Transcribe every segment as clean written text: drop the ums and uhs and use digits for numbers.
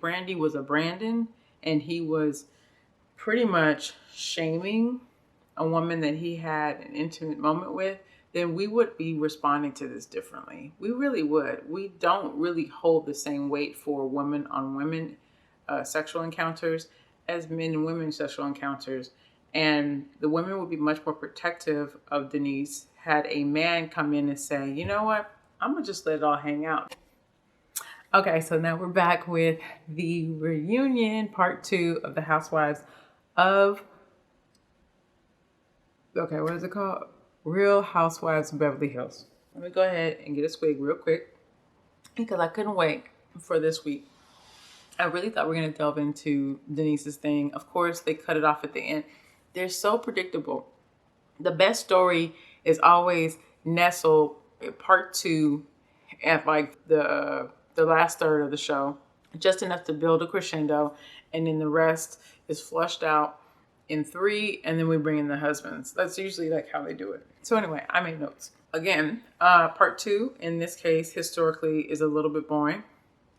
Brandy was a Brandon and he was pretty much shaming a woman that he had an intimate moment with, then we would be responding to this differently. We really would. We don't really hold the same weight for women on women sexual encounters as men and women sexual encounters. And the women would be much more protective of Denise had a man come in and say, you know what, I'm going to just let it all hang out. Okay, so now we're back with the reunion part 2 of the Housewives of, okay, what is it called? Real Housewives of Beverly Hills. Let me go ahead and get a swig real quick because I couldn't wait for this week. I really thought we were going to delve into Denise's thing. Of course, they cut it off at the end. They're so predictable. The best story is always nestled part 2 at like the last third of the show, just enough to build a crescendo, and then the rest is flushed out in 3, and then we bring in the husbands. That's usually like how they do it. So anyway, I made notes. Again, part 2 in this case historically is a little bit boring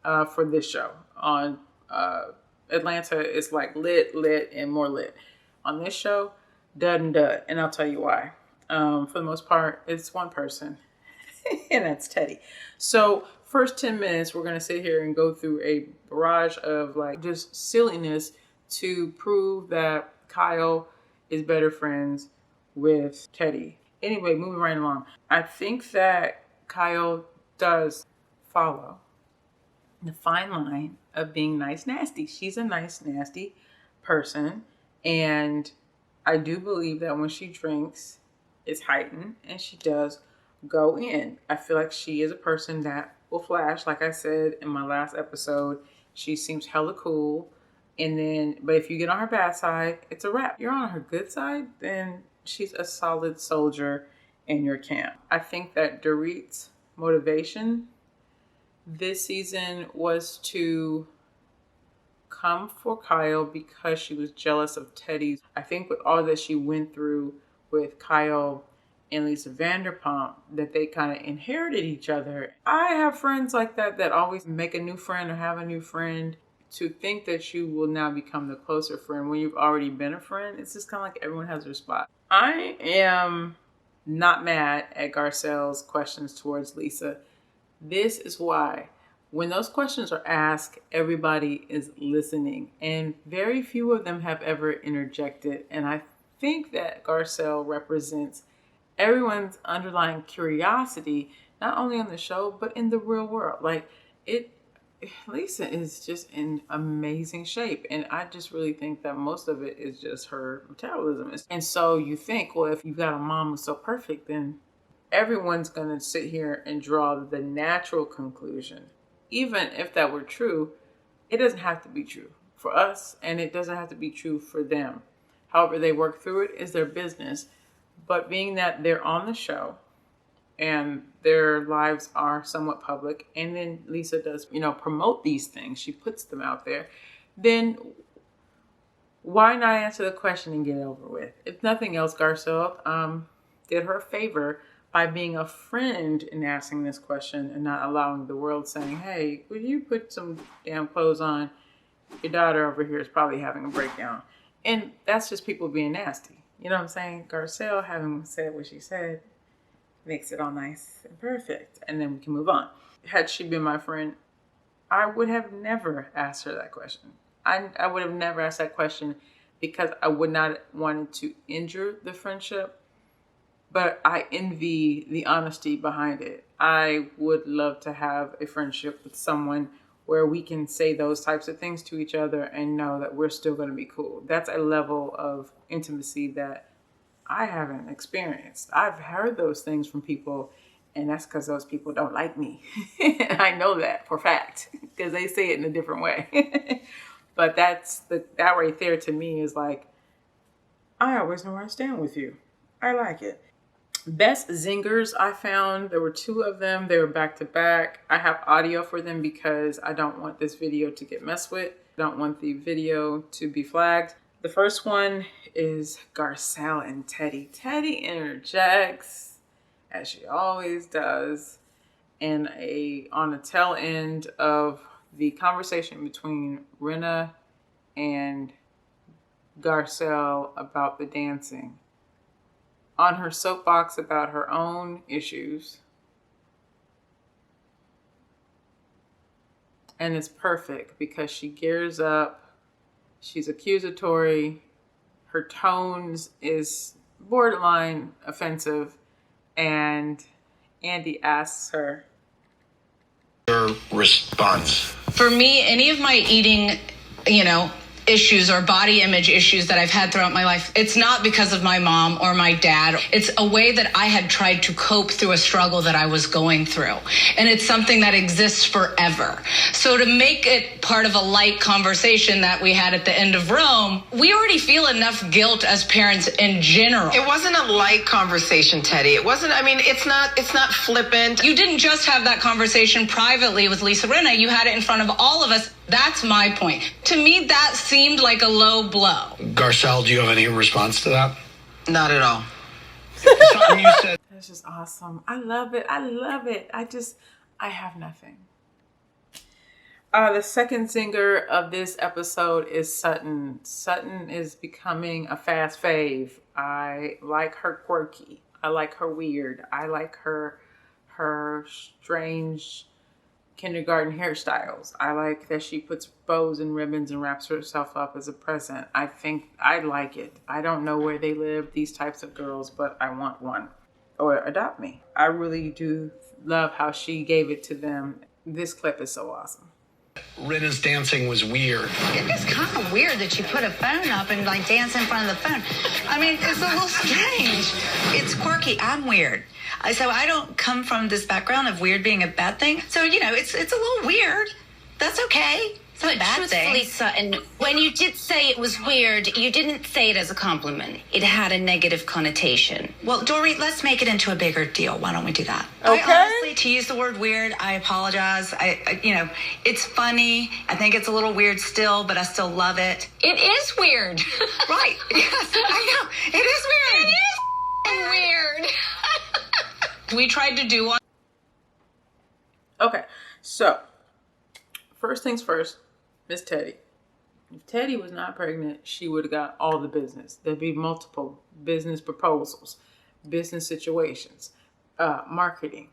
for this show. On Atlanta, it's like lit, and more lit. On this show, dud and dud, and I'll tell you why. For the most part, it's one person, and that's Teddy. So first 10 minutes, we're going to sit here and go through a barrage of like just silliness to prove that Kyle is better friends with Teddy. Anyway, moving right along. I think that Kyle does follow the fine line of being nice nasty. She's a nice nasty person, and I do believe that when she drinks, it's heightened, and she does go in. I feel like she is a person that will flash. Like I said in my last episode, she seems hella cool, and then, but if you get on her bad side, it's a wrap. You're on her good side, then she's a solid soldier in your camp. I think that Dorit's motivation this season was to come for Kyle because she was jealous of Teddy. I think with all that she went through with Kyle and Lisa Vanderpump, that they kind of inherited each other. I have friends like that always make a new friend or have a new friend. To think that you will now become the closer friend when you've already been a friend, it's just kind of like everyone has their spot. I am not mad at Garcelle's questions towards Lisa. This is why. When those questions are asked, everybody is listening, and very few of them have ever interjected. And I think that Garcelle represents everyone's underlying curiosity, not only on the show, but in the real world. Like, Lisa is just in amazing shape. And I just really think that most of it is just her metabolism. And so you think, well, if you've got a mom who's so perfect, then everyone's going to sit here and draw the natural conclusion. Even if that were true, it doesn't have to be true for us, and it doesn't have to be true for them. However they work through it is their business. But being that they're on the show and their lives are somewhat public, and then Lisa does, promote these things, she puts them out there, then why not answer the question and get it over with? If nothing else, Garcelle did her a favor by being a friend in asking this question and not allowing the world saying, hey, would you put some damn clothes on? Your daughter over here is probably having a breakdown. And that's just people being nasty. You know what I'm saying? Garcelle, having said what she said, makes it all nice and perfect. And then we can move on. Had she been my friend, I would have never asked her that question. I would have never asked that question because I would not want to injure the friendship. But I envy the honesty behind it. I would love to have a friendship with someone where we can say those types of things to each other and know that we're still going to be cool. That's a level of intimacy that I haven't experienced. I've heard those things from people, and that's because those people don't like me. I know that for a fact because they say it in a different way. But that right there to me is like, I always know where I stand with you. I like it. Best zingers I found, there were 2 of them. They were back to back. I have audio for them because I don't want this video to get messed with. I don't want the video to be flagged. The first one is Garcelle and Teddy. Teddy interjects, as she always does, on the tail end of the conversation between Rinna and Garcelle about the dancing, on her soapbox about her own issues. And it's perfect because she gears up, she's accusatory, her tones is borderline offensive, and Andy asks her, your response? For me, any of my eating, issues or body image issues that I've had throughout my life, it's not because of my mom or my dad. It's a way that I had tried to cope through a struggle that I was going through. And it's something that exists forever. So to make it part of a light conversation that we had at the end of RHOBH, we already feel enough guilt as parents in general. It wasn't a light conversation, Teddy. It wasn't, it's not flippant. You didn't just have that conversation privately with Lisa Rinna. You had it in front of all of us. That's my point. To me, that seemed like a low blow. Garcelle, do you have any response to that? Not at all. Something you said. that's just awesome. I love it. I love it. I have nothing. The second singer of this episode is Sutton. Sutton is becoming a fast fave. I like her quirky. I like her weird. I like her strange kindergarten hairstyles. I like that she puts bows and ribbons and wraps herself up as a present. I think I like it. I don't know where they live, these types of girls, but I want one. Or adopt me. I really do love how she gave it to them. This clip is so awesome. Rinna's dancing was weird. It is kind of weird that you put a phone up and dance in front of the phone. I mean, it's a little strange. It's quirky. I'm weird. So I don't come from this background of weird being a bad thing. So, it's a little weird. That's okay. It's not a bad thing. Truthfully, Sutton, when you did say it was weird, you didn't say it as a compliment. It had a negative connotation. Well, Dory, let's make it into a bigger deal. Why don't we do that? Okay. Honestly, to use the word weird, I apologize. It's funny. I think it's a little weird still, but I still love it. It is weird. Right. Yes, I know. It is weird. It is weird. We tried to do one. Okay, so first things first, Miss Teddy. If Teddy was not pregnant, she would have got all the business. There'd be multiple business proposals, business situations, marketing,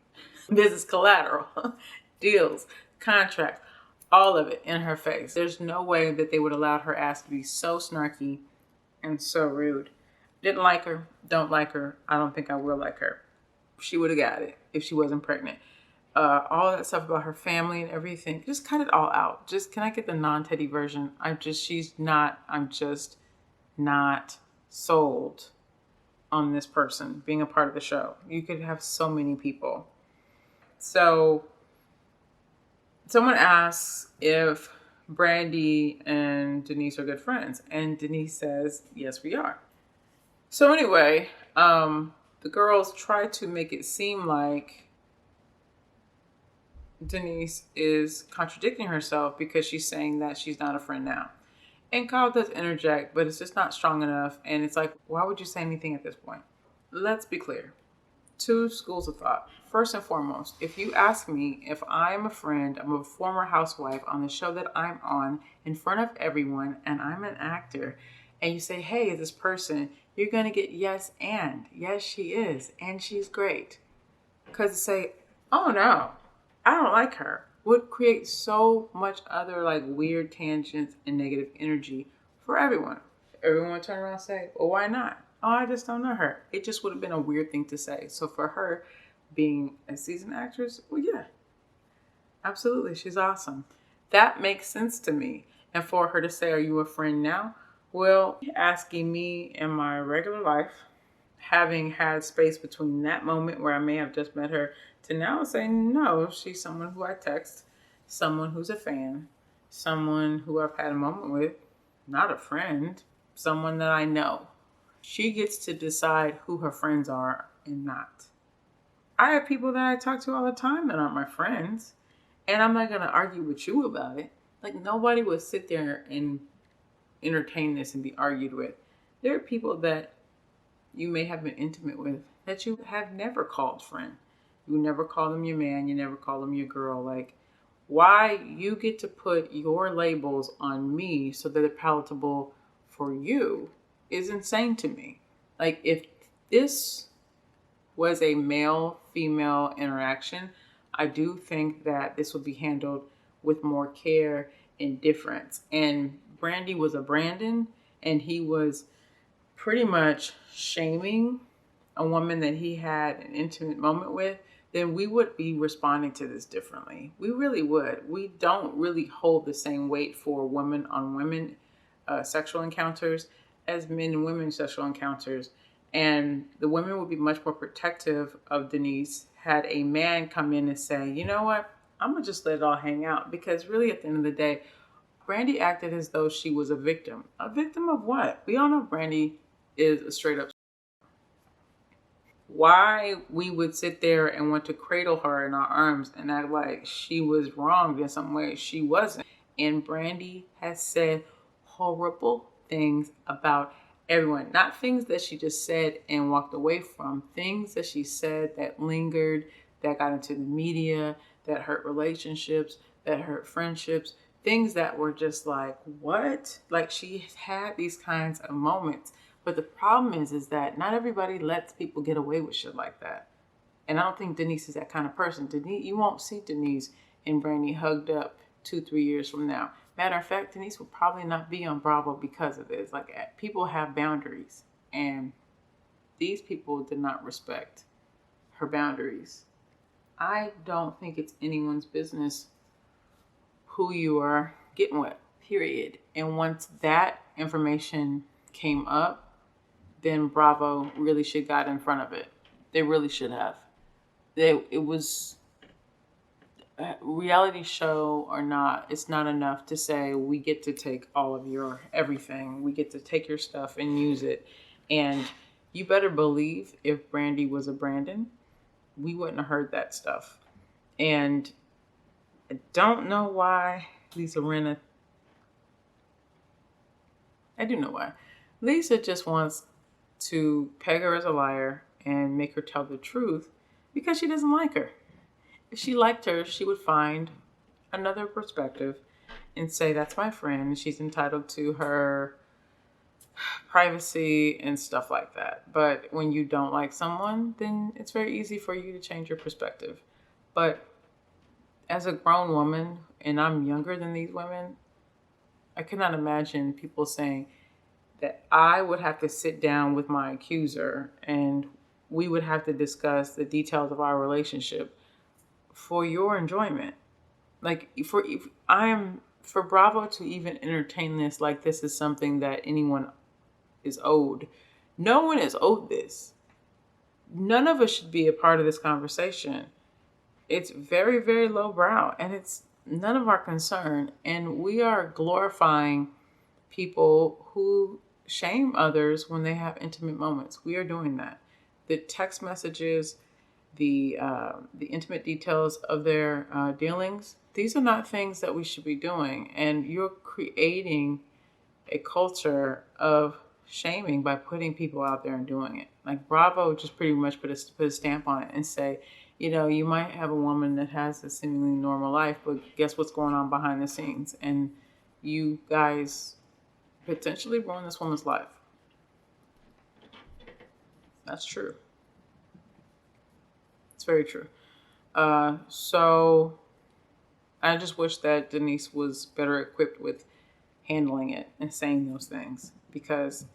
business collateral, deals, contracts, all of it in her face. There's no way that they would allow her ass to be so snarky and so rude. Didn't like her, don't like her. I don't think I will like her. She would have got it if she wasn't pregnant. All that stuff about her family and everything, just cut it all out. Just, can I get the non-Teddy version? I'm just not sold on this person being a part of the show. You could have so many people. So someone asks if Brandy and Denise are good friends, and Denise says, yes, we are. So anyway, the girls try to make it seem like Denise is contradicting herself because she's saying that she's not a friend now. And Kyle does interject, but it's just not strong enough. And it's like, why would you say anything at this point? Let's be clear. Two schools of thought. First and foremost, if you ask me if I'm a friend of a former housewife on the show that I'm on in front of everyone and I'm an actor, and you say, hey, this person, you're going to get yes and. Yes, she is. And she's great. Because to say, oh no, I don't like her, would create so much other weird tangents and negative energy for everyone. Everyone would turn around and say, well, why not? Oh, I just don't know her. It just would have been a weird thing to say. So for her being a seasoned actress, well, yeah, absolutely. She's awesome. That makes sense to me. And for her to say, are you a friend now? Well, asking me in my regular life, having had space between that moment where I may have just met her to now saying, no, she's someone who I text, someone who's a fan, someone who I've had a moment with, not a friend, someone that I know. She gets to decide who her friends are and not. I have people that I talk to all the time that aren't my friends, and I'm not going to argue with you about it. Nobody would sit there and entertain this and be argued with. There are people that you may have been intimate with that you have never called friend. You never call them your man. You never call them your girl. Why you get to put your labels on me so that they're palatable for you is insane to me. Like, if this was a male-female interaction, I do think that this would be handled with more care and difference. And Brandy was a Brandon, and he was pretty much shaming a woman that he had an intimate moment with, then we would be responding to this differently. We really would. We don't really hold the same weight for women on women sexual encounters as men and women sexual encounters. And the women would be much more protective of Denise had a man come in and say, you know what, I'm going to just let it all hang out. Because really, at the end of the day, Brandy acted as though she was a victim. A victim of what? We all know Brandy is a straight up. Why we would sit there and want to cradle her in our arms and act like she was wronged in some way. She wasn't. And Brandy has said horrible things about everyone. Not things that she just said and walked away from. Things that she said that lingered, that got into the media, that hurt relationships, that hurt friendships. Things that were just like, what? Like, she had these kinds of moments. But the problem is that not everybody lets people get away with shit like that. And I don't think Denise is that kind of person. Denise, you won't see Denise and Brandy hugged up 2-3 years from now. Matter of fact, Denise will probably not be on Bravo because of this. Like, people have boundaries. And these people did not respect her boundaries. I don't think it's anyone's business who you are getting with, period. And once that information came up, then Bravo really should got in front of it. They really should have. It was a reality show or not. It's not enough to say we get to take all of your everything. We get to take your stuff and use it. And you better believe if Brandy was a Brandon, we wouldn't have heard that stuff. And I don't know why Lisa Rinna. I do know why. Lisa just wants to peg her as a liar and make her tell the truth because she doesn't like her. If she liked her, she would find another perspective and say, that's my friend. She's entitled to her privacy and stuff like that. But when you don't like someone, then it's very easy for you to change your perspective. But as a grown woman, and I'm younger than these women, I cannot imagine people saying that I would have to sit down with my accuser and we would have to discuss the details of our relationship for your enjoyment. Like, for Bravo to even entertain this like this is something that anyone is owed. No one is owed this. None of us should be a part of this conversation. It's very, very lowbrow, and it's none of our concern. And we are glorifying people who shame others when they have intimate moments. We are doing that. The text messages, the intimate details of their dealings, these are not things that we should be doing. And you're creating a culture of shaming by putting people out there and doing it. Like, Bravo just pretty much put a stamp on it and say, you know, you might have a woman that has a seemingly normal life, but guess what's going on behind the scenes? And you guys potentially ruin this woman's life. That's true. It's very true. So I just wish that Denise was better equipped with handling it and saying those things, because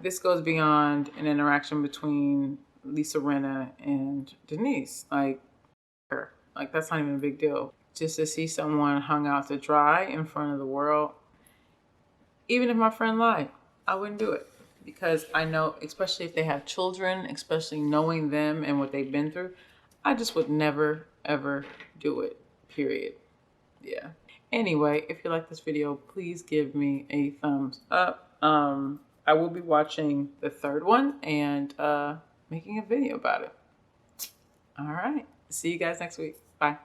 this goes beyond an interaction between Lisa Rinna and Denise. Like, that's not even a big deal. Just to see someone hung out to dry in front of the world, even if my friend lied, I wouldn't do it. Because I know, especially if they have children, especially knowing them and what they've been through, I just would never, ever do it, period. Yeah. Anyway, if you like this video, please give me a thumbs up. I will be watching the third one and making a video about it. All right. See you guys next week. Bye.